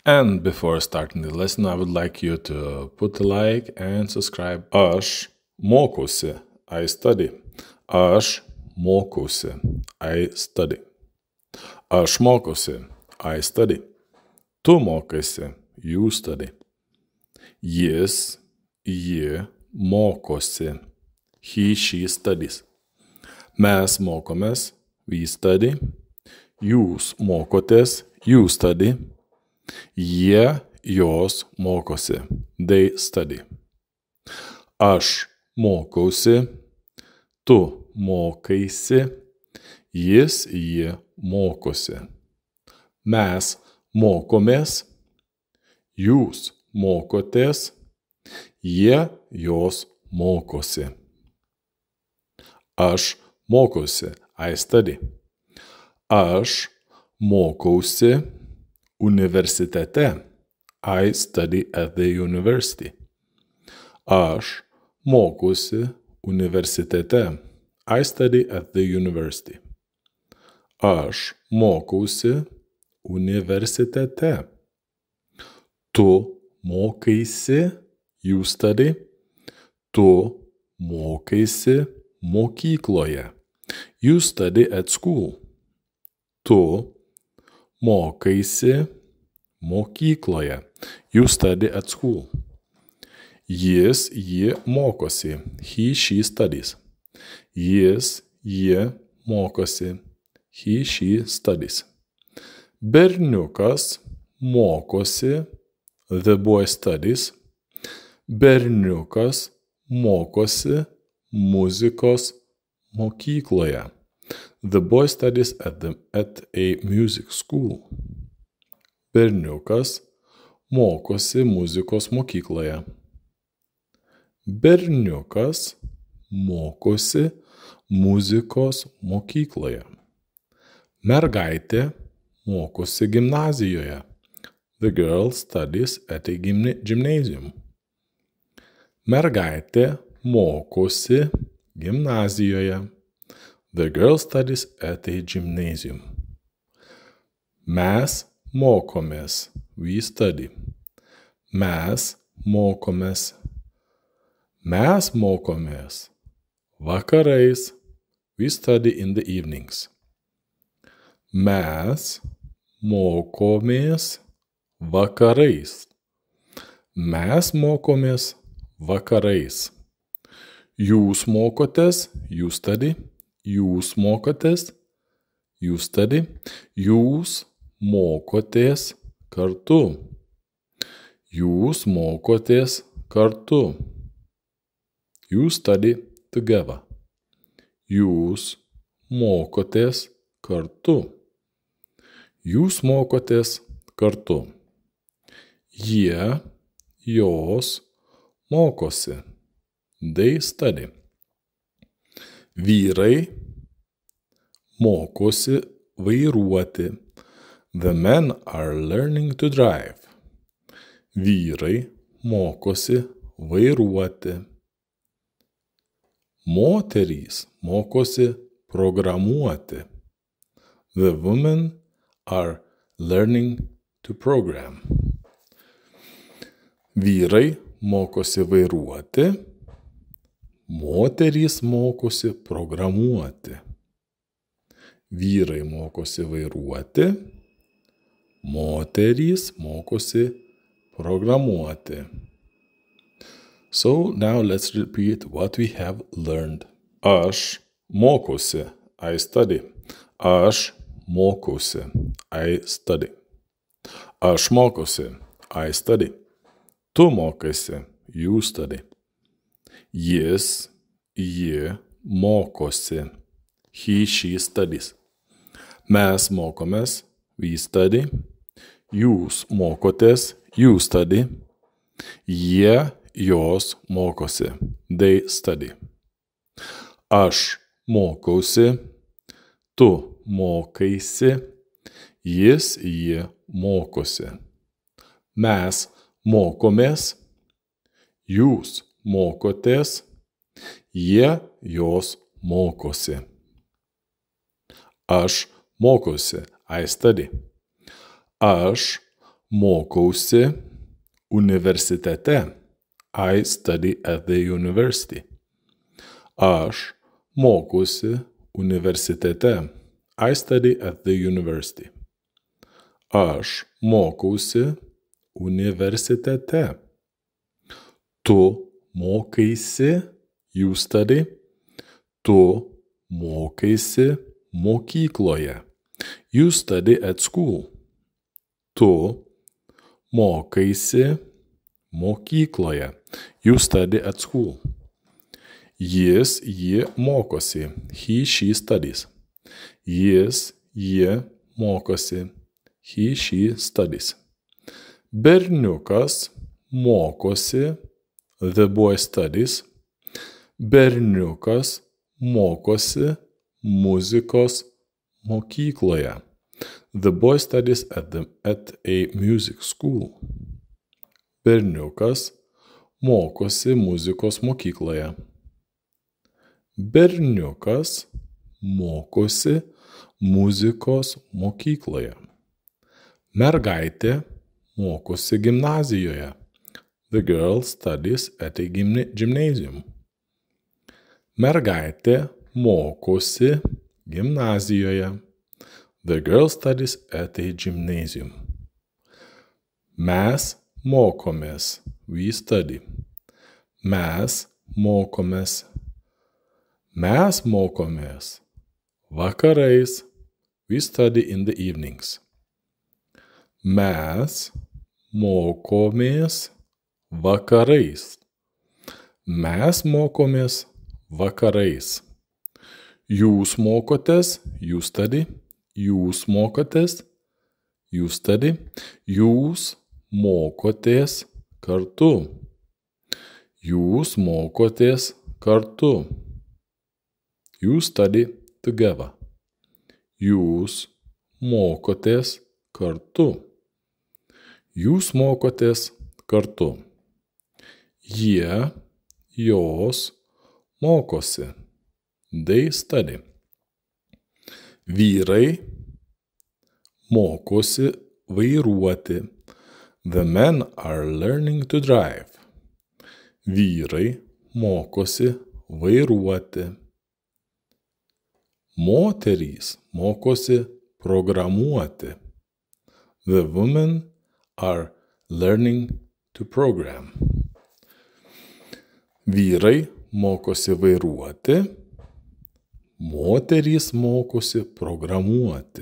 And before starting the lesson, I would like you to put a like and subscribe. Aš mokusi, I study. Aš mokusi, I study. Aš mokusi, I study. Tu mokaisi, you study. Jis, ji mokosi, he, she studies. Mes mokomės, we study. Jūs mokotės, you study. Jie, jos mokosi, they study. Aš mokausi, tu mokaisi, jis, ji mokosi. Mes mokomės, jūs mokotės, jie, jos mokosi. Aš mokausi, I study. Aš mokausi universitete, I study at the university. Aš mokausi universitete, I study at the university. Aš mokausi universitete. Tu mokaisi, you study. Tu mokaisi mokykloje, you study at school. Tu mokaisi mokykloje, you study at school. Jis, ji mokosi, he, she studies. Jis, ji mokosi, he, she studies. Berniukas mokosi, the boy studies. Berniukas mokosi muzikos mokykloje. The boy studies at a music school. Berniukas mokosi muzikos mokykloje. Berniukas mokosi muzikos mokykloje. Mergaitė mokosi gimnazijoje. The girl studies at a gymnasium. Mergaitė mokosi gimnazijoje. The girl studies at a gymnasium. Mes mokomės, we study. Mes mokomės. Mes mokomės vakarais, we study in the evenings. Mes mokomės vakarais. Mes mokomės vakarais. Jūs mokotės, you study. Jūs mokotės, you study. Jūs mokotės kartu. Jūs mokotės kartu. You study together. Jūs mokotės kartu. Jūs mokotės kartu. Jie, jos mokosi. They study. Vyrai mokosi vairuoti. The men are learning to drive. Vyrai mokosi vairuoti. Moterys mokosi programuoti. The women are learning to program. Vyrai mokosi vairuoti. Moterys mokosi programuoti. Vyrai mokosi vairuoti. Moterys mokosi programuoti. So now let's repeat what we have learned. Aš mokosi, I study. Aš mokosi, I study. Aš mokosi, I study. Tu mokaisi, you study. Jis, ji mokosi, he, she studies. Mes mokomės, we study. Jūs mokotės, you study. Jie, jos mokosi, they study. Aš mokausi, tu mokaisi, jis, ji mokosi. Mes mokomės, jūs mokotės, jie, jos mokosi. Aš mokosi, I study. Aš mokausi universitete. I study at the university. Aš mokausi universitete. I study at the university. Aš mokausi universitete. Tu mokaisi, you study. Tu mokaisi mokykloje. You study at school. Tu mokaisi mokykloje. You study at school. Jis, ji mokosi. He, she studies. Jis, ji mokosi. He, she studies. Berniukas mokosi. The boy studies. Berniukas mokosi muzikos mokykloje. The boy studies at a music school. Berniukas mokosi muzikos mokykloje. Berniukas mokosi muzikos mokykloje. Mergaitė mokosi gimnazijoje. The girl studies at a gymnasium. Mergaitė mokosi gimnazijoje. The girl studies at a gymnasium. Mes mokomės. We study. Mes mokomės. Mes mokomės vakarais. We study in the evenings. Mes mokomės vakarais. Mes mokomės vakarais. Jūs mokotės, you study. Jūs mokotės, you study. Jūs mokotės kartu. Jūs mokotės kartu. You study together. Jūs mokotės kartu. Jūs mokotės kartu. Jie, jos mokosi. They study. Vyrai mokosi vairuoti. The men are learning to drive. Vyrai mokosi vairuoti. Moterys mokosi programuoti. The women are learning to program. Vyrai mokosi vairuoti. Moterys mokosi programuoti.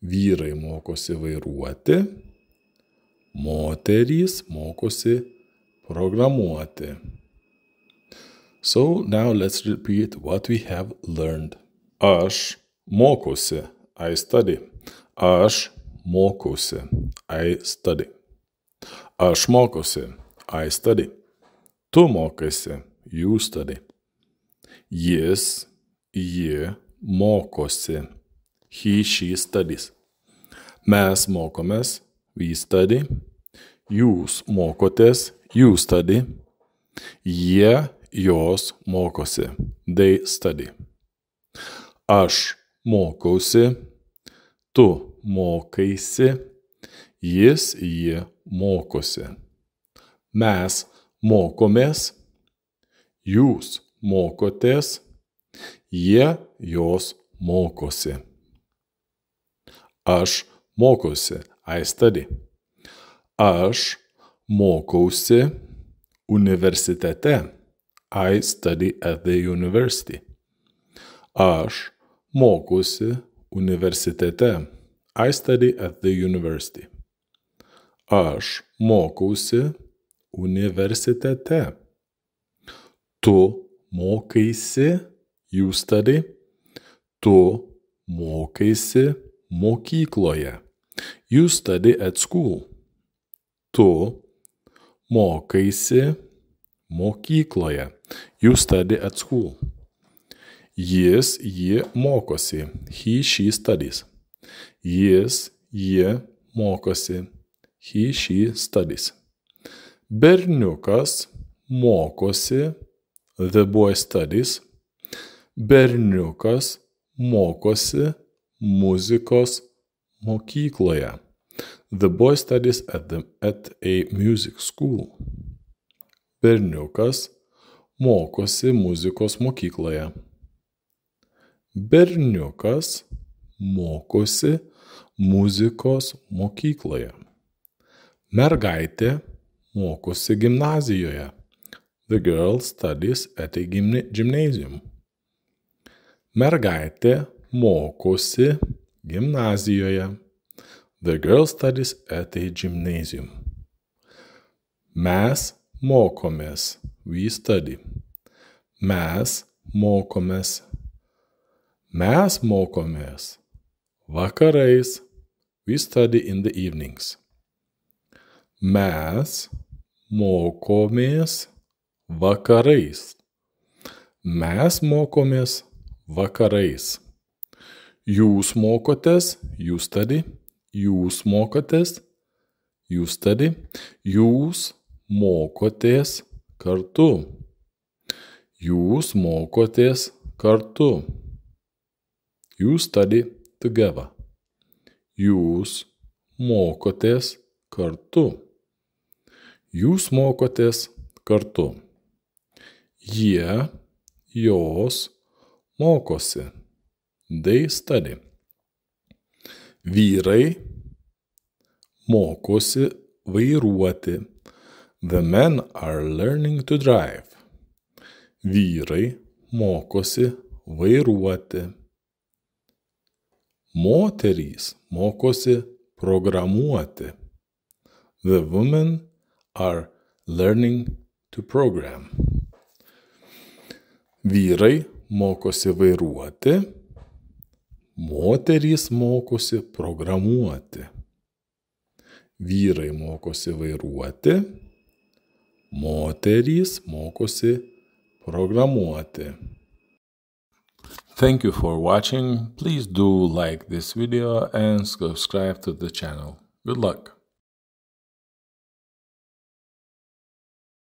Vyrai mokosi vairuoti. Moterys mokosi programuoti. So now let's repeat what we have learned. Aš mokausi. I study. Aš mokausi. I study. Aš mokausi. I study. Tu mokaisi. You study. Jis, ji mokosi. He, she studies. Mes mokomės. We study. Jūs mokotės. You study. Jie, jos mokosi. They study. Aš mokausi. Tu mokaisi. Jis, ji mokosi. Mes mokomės. Jūs mokotės. Jie, jos mokosi. Aš mokausi. I study. Aš mokausi universitete. I study at the university. Aš mokausi universitete. I study at the university. Aš mokausi universitete. Tu mokaisi. You study. Tu mokaisi mokykloje. You study at school. Tu mokaisi mokykloje. You study at school. Jis, ji mokosi. He, she studies. Jis, ji mokosi. He, she studies. Berniukas mokosi. The boy studies. Berniukas mokosi muzikos mokykloje. The boy studies at a music school. Berniukas mokosi muzikos mokykloje. Berniukas mokosi muzikos mokykloje. Mergaitė mokosi gimnazijoje. The girl studies at a gymnasium. Mergaitė mokosi gimnazijoje. The girl studies at a gymnasium. Mes mokomės. We study. Mes mokomės. Mes mokomės. Vakarais. We study in the evenings. Mes mokomės vakarais. Mes mokomės vakarais. Jūs mokotės, you study. Jūs mokotės, you study. Jūs mokotės kartu. Jūs mokotės kartu. You study together. Jūs mokotės kartu. Jūs mokotės kartu. Jie, jos mokosi. They study. Vyrai mokosi vairuoti. The men are learning to drive. Vyrai mokosi vairuoti. Moterys mokosi programuoti. The women are learning to program. Vyrai mokosi vairuoti. Moterys mokosi programuoti. Vyrai mokosi vairuoti. Moterys mokosi programuoti. Thank you for watching. Please do like this video and subscribe to the channel. Good luck.